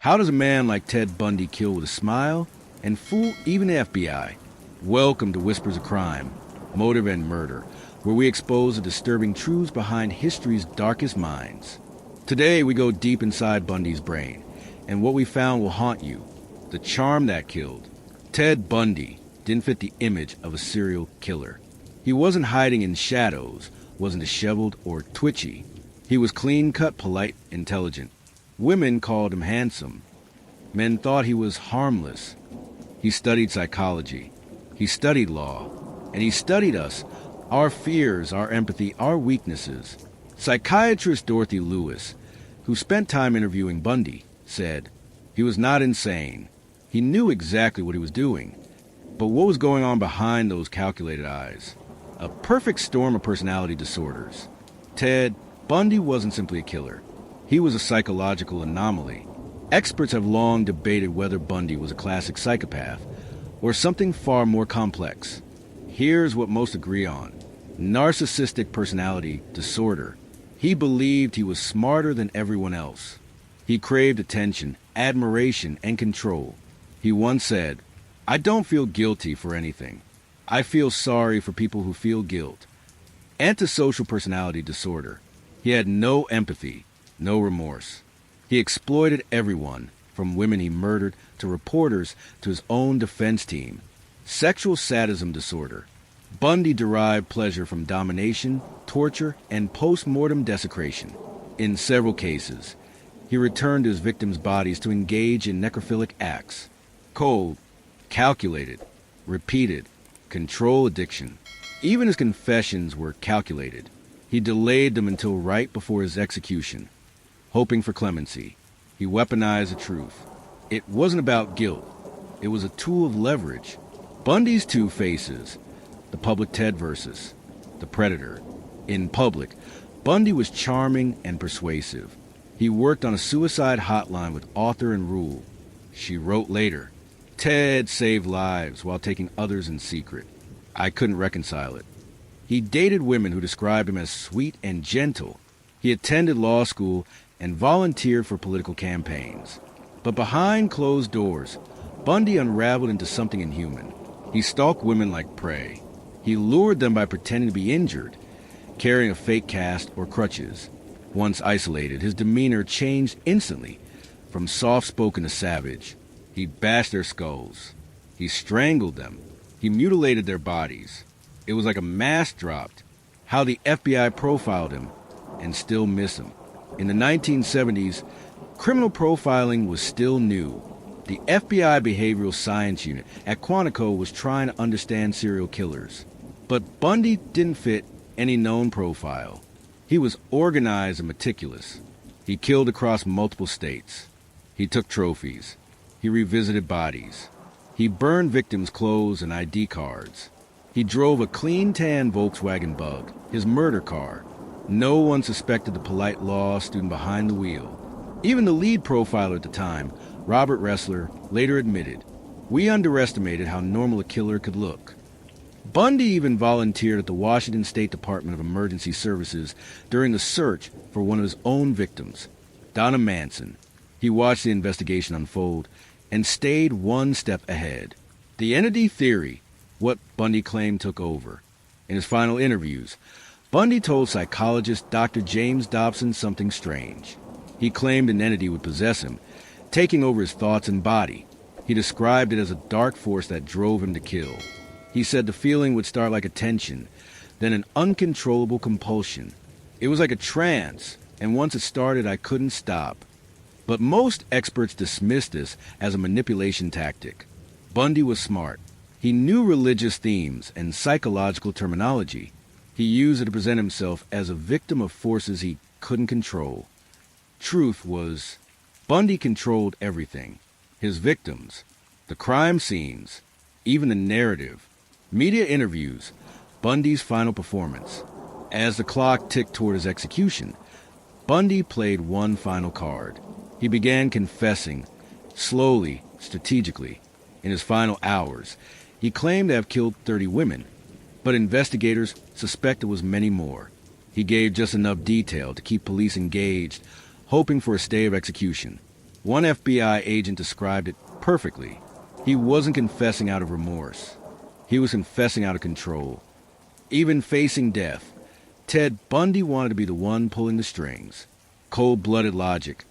How does a man like Ted Bundy kill with a smile and fool even the FBI? Welcome to Whispers of Crime, Motive and Murder, where we expose the disturbing truths behind history's darkest minds. Today we go deep inside Bundy's brain, and what we found will haunt you. The charm that killed. Ted Bundy didn't fit the image of a serial killer. He wasn't hiding in shadows, wasn't disheveled or twitchy. He was clean-cut, polite, intelligent. Women called him handsome. Men thought he was harmless. He studied psychology. He studied law. And he studied us, our fears, our empathy, our weaknesses. Psychiatrist Dorothy Lewis, who spent time interviewing Bundy, said he was not insane. He knew exactly what he was doing. But what was going on behind those calculated eyes? A perfect storm of personality disorders. Ted Bundy wasn't simply a killer. He was a psychological anomaly. Experts have long debated whether Bundy was a classic psychopath or something far more complex. Here's what most agree on. Narcissistic personality disorder. He believed he was smarter than everyone else. He craved attention, admiration, and control. He once said, "I don't feel guilty for anything. I feel sorry for people who feel guilt." Antisocial personality disorder. He had no empathy, no remorse. He exploited everyone, from women he murdered to reporters to his own defense team. Sexual sadism disorder. Bundy derived pleasure from domination, torture, and post-mortem desecration. In several cases, he returned his victims' bodies to engage in necrophilic acts. Cold, calculated, repeated, control addiction. Even his confessions were calculated. He delayed them until right before his execution, hoping for clemency. He weaponized the truth. It wasn't about guilt. It was a tool of leverage. Bundy's two faces, the public Ted versus the predator. In public, Bundy was charming and persuasive. He worked on a suicide hotline with author and Rule. She wrote later, "Ted saved lives while taking others in secret. I couldn't reconcile it." He dated women who described him as sweet and gentle. He attended law school and volunteered for political campaigns. But behind closed doors, Bundy unraveled into something inhuman. He stalked women like prey. He lured them by pretending to be injured, carrying a fake cast or crutches. Once isolated, his demeanor changed instantly, from soft-spoken to savage. He bashed their skulls. He strangled them. He mutilated their bodies. It was like a mask dropped. How the FBI profiled him and still miss him. In the 1970s, criminal profiling was still new. The FBI Behavioral Science Unit at Quantico was trying to understand serial killers. But Bundy didn't fit any known profile. He was organized and meticulous. He killed across multiple states. He took trophies. He revisited bodies. He burned victims' clothes and ID cards. He drove a clean tan Volkswagen Bug, his murder car. No one suspected the polite law student behind the wheel. Even the lead profiler at the time, Robert Ressler, later admitted, "We underestimated how normal a killer could look." Bundy even volunteered at the Washington State Department of Emergency Services during the search for one of his own victims, Donna Manson. He watched the investigation unfold and stayed one step ahead. The entity theory, what Bundy claimed took over. In his final interviews, Bundy told psychologist Dr. James Dobson something strange. He claimed an entity would possess him, taking over his thoughts and body. He described it as a dark force that drove him to kill. He said the feeling would start like a tension, then an uncontrollable compulsion. It was like a trance, and once it started, I couldn't stop. But most experts dismissed this as a manipulation tactic. Bundy was smart. He knew religious themes and psychological terminology. He used it to present himself as a victim of forces he couldn't control. Truth was, Bundy controlled everything. His victims, the crime scenes, even the narrative. Media interviews, Bundy's final performance. As the clock ticked toward his execution, Bundy played one final card. He began confessing, slowly, strategically. In his final hours, he claimed to have killed 30 women, but investigators suspect it was many more. He gave just enough detail to keep police engaged, hoping for a stay of execution. One FBI agent described it perfectly. He wasn't confessing out of remorse. He was confessing out of control. Even facing death, Ted Bundy wanted to be the one pulling the strings. Cold-blooded logic.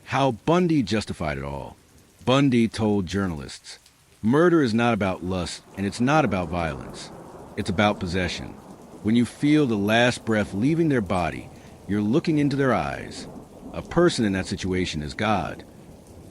How Bundy justified it all. Bundy told journalists, "Murder is not about lust, and it's not about violence. It's about possession. When you feel the last breath leaving their body, you're looking into their eyes. A person in that situation is God."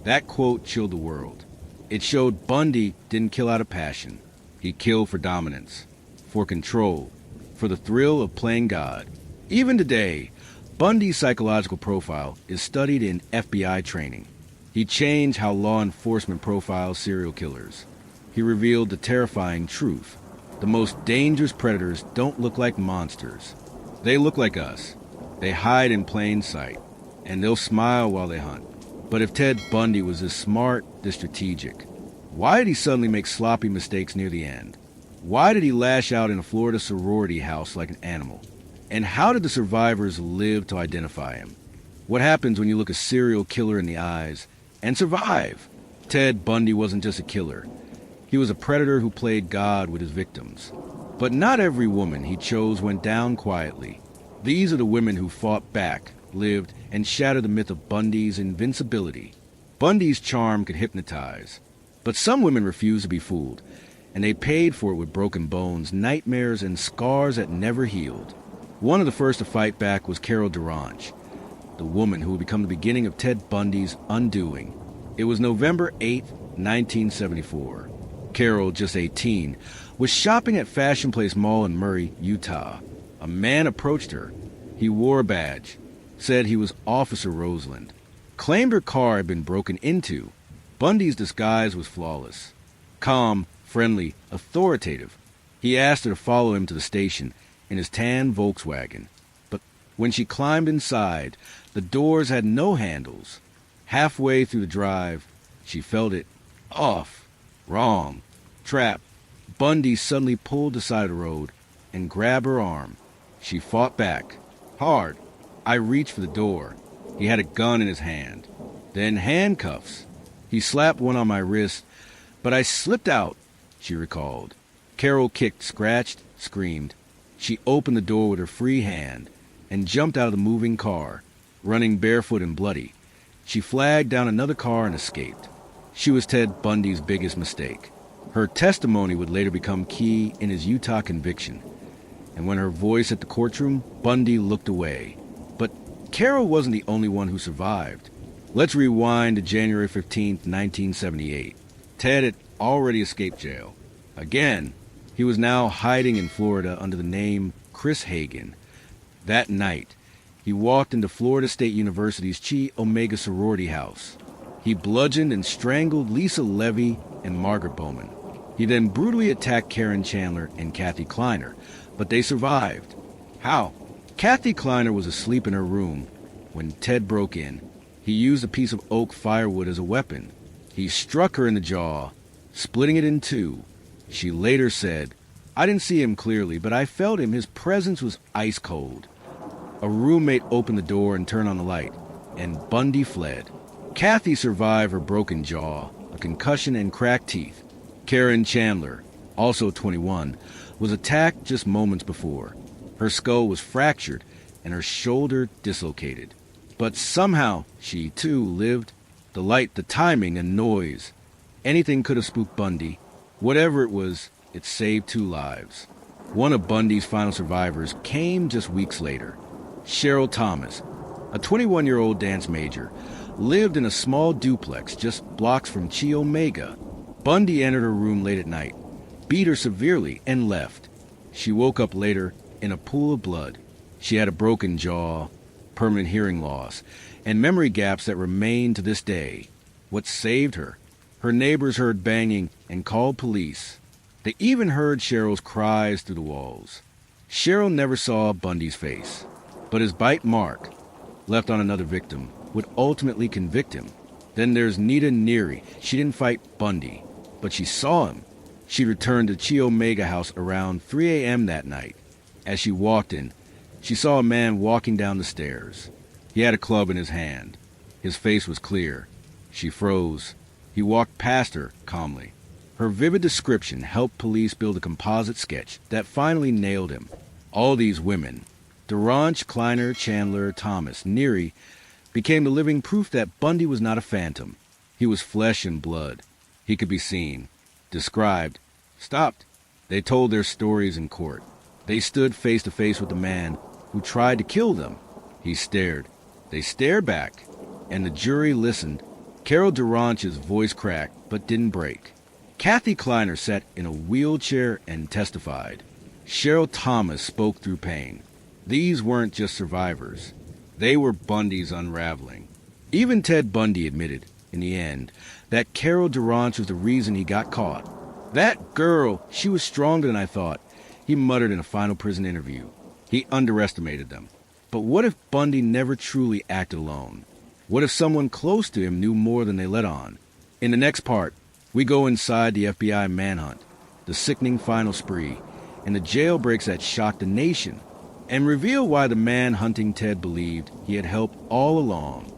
That quote chilled the world. It showed Bundy didn't kill out of passion. He killed for dominance, for control, for the thrill of playing God. Even today, Bundy's psychological profile is studied in FBI training. He changed how law enforcement profiles serial killers. He revealed the terrifying truth. The most dangerous predators don't look like monsters. They look like us. They hide in plain sight, and they'll smile while they hunt. But if Ted Bundy was this smart, this strategic, why did he suddenly make sloppy mistakes near the end? Why did he lash out in a Florida sorority house like an animal? And how did the survivors live to identify him? What happens when you look a serial killer in the eyes and survive? Ted Bundy wasn't just a killer. He was a predator who played God with his victims. But not every woman he chose went down quietly. These are the women who fought back, lived, and shattered the myth of Bundy's invincibility. Bundy's charm could hypnotize. But some women refused to be fooled, and they paid for it with broken bones, nightmares, and scars that never healed. One of the first to fight back was Carol DaRonch, the woman who would become the beginning of Ted Bundy's undoing. It was November 8, 1974. Carol, just 18, was shopping at Fashion Place Mall in Murray, Utah. A man approached her. He wore a badge, said he was Officer Roseland, claimed her car had been broken into. Bundy's disguise was flawless. Calm, friendly, authoritative. He asked her to follow him to the station in his tan Volkswagen. But when she climbed inside, the doors had no handles. Halfway through the drive, she felt it off. Wrong. Trap. Bundy suddenly pulled aside the road and grabbed her arm. She fought back. Hard. I reached for the door. He had a gun in his hand. Then handcuffs. He slapped one on my wrist, but I slipped out, she recalled. Carol kicked, scratched, screamed. She opened the door with her free hand and jumped out of the moving car, running barefoot and bloody. She flagged down another car and escaped. She was Ted Bundy's biggest mistake. Her testimony would later become key in his Utah conviction. And when her voice hit the courtroom, Bundy looked away. But Carol wasn't the only one who survived. Let's rewind to January 15th, 1978. Ted had already escaped jail. Again, he was now hiding in Florida under the name Chris Hagen. That night, he walked into Florida State University's Chi Omega sorority house. He bludgeoned and strangled Lisa Levy and Margaret Bowman. He then brutally attacked Karen Chandler and Kathy Kleiner, but they survived. How? Kathy Kleiner was asleep in her room when Ted broke in. He used a piece of oak firewood as a weapon. He struck her in the jaw, splitting it in two. She later said, "I didn't see him clearly, but I felt him. His presence was ice cold." A roommate opened the door and turned on the light, and Bundy fled. Kathy survived her broken jaw, a concussion, and cracked teeth. Karen Chandler, also 21, was attacked just moments before. Her skull was fractured and her shoulder dislocated. But somehow she, too, lived. The light, the timing, and noise. Anything could have spooked Bundy. Whatever it was, it saved 2 lives. One of Bundy's final survivors came just weeks later. Cheryl Thomas, a 21-year-old dance major, lived in a small duplex just blocks from Chi Omega. Bundy entered her room late at night, beat her severely, and left. She woke up later in a pool of blood. She had a broken jaw, permanent hearing loss, and memory gaps that remain to this day. What saved her? Her neighbors heard banging and called police. They even heard Cheryl's cries through the walls. Cheryl never saw Bundy's face, but his bite mark, left on another victim, would ultimately convict him. Then there's Nita Neary. She didn't fight Bundy, but she saw him. She returned to Chi Omega house around 3 a.m. that night. As she walked in, she saw a man walking down the stairs. He had a club in his hand. His face was clear. She froze. He walked past her calmly. Her vivid description helped police build a composite sketch that finally nailed him. All these women, DaRonch, Kleiner, Chandler, Thomas, Neary, became the living proof that Bundy was not a phantom. He was flesh and blood. He could be seen, described, stopped. They told their stories in court. They stood face to face with the man who tried to kill them. He stared. They stared back, and the jury listened. Carol DaRonch's voice cracked, but didn't break. Kathy Kleiner sat in a wheelchair and testified. Cheryl Thomas spoke through pain. These weren't just survivors. They were Bundy's unraveling. Even Ted Bundy admitted, in the end, that Carol DaRonch was the reason he got caught. "That girl, she was stronger than I thought," he muttered in a final prison interview. He underestimated them. But what if Bundy never truly acted alone? What if someone close to him knew more than they let on? In the next part, we go inside the FBI manhunt, the sickening final spree, and the jailbreaks that shocked the nation, and reveal why the man hunting Ted believed he had helped all along.